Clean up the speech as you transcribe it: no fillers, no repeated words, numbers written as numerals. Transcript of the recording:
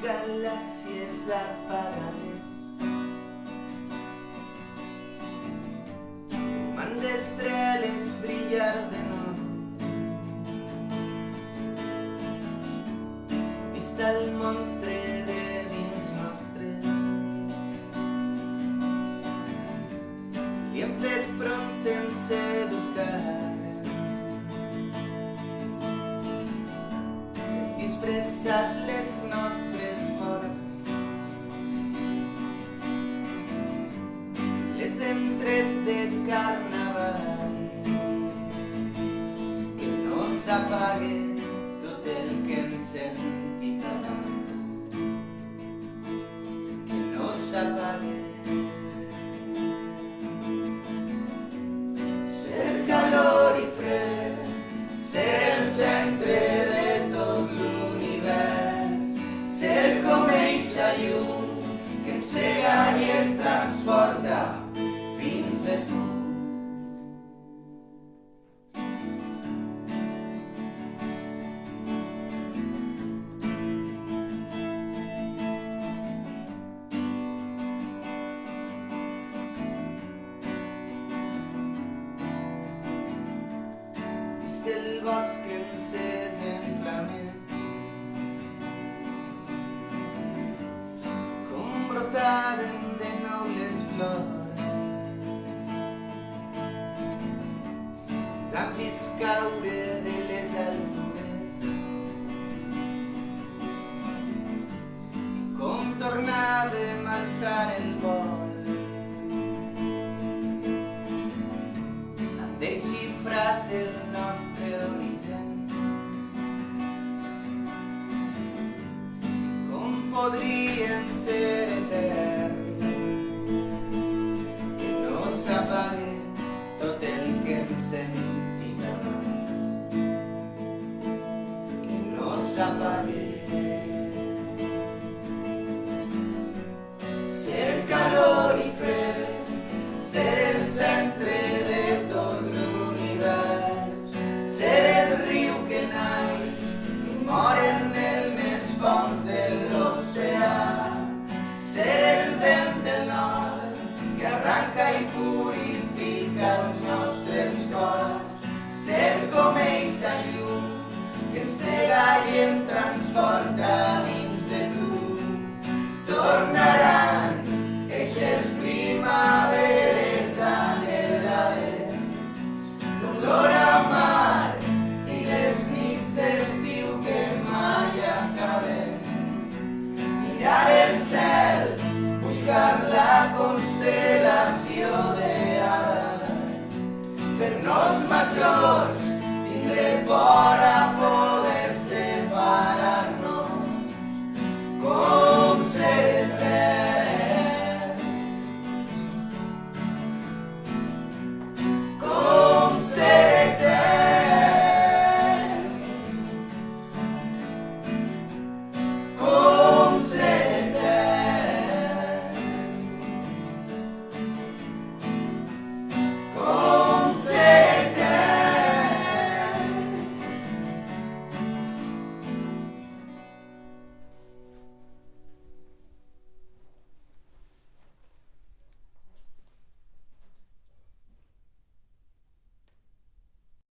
galàxies apagades, man d'estrelles brillar de nou. Vista el monstre de dins nostre, li hem fet front sense dubtar. Hem disfressat les nostres pors, les hem tret de carnaval. Que no s'apague tot el que hem sentit abans, que no s'apague. Ser calor i fred, ser el centre de tot l'univers, ser com eixa llum que encega i et transporta fins de tu. Vist el bosc encès en flames, com brotaven de nou les flors. S'han vist caure de les altures i com tornàvem a alçar el vol. Han desxifrat el nostre origen, com podríem ser eterns. Que no s'apague tot el que hem sentit abans, que no s'apague. Ser calor i fred, ser el centre de tot l'univers, ser el riu que naix i mor en el més fons de l'oceà, ser el vent del nord que arranca i purifica els nostres cors, ser com eixa llum que encega i en transporta dins de tu. Tornaran eixes primaveres anhelades, l'olor a mar i les nits d'estiu que mai acaben. Mirar el cel, buscar la constel·lació d'Ara, fer-nos majors, tindre por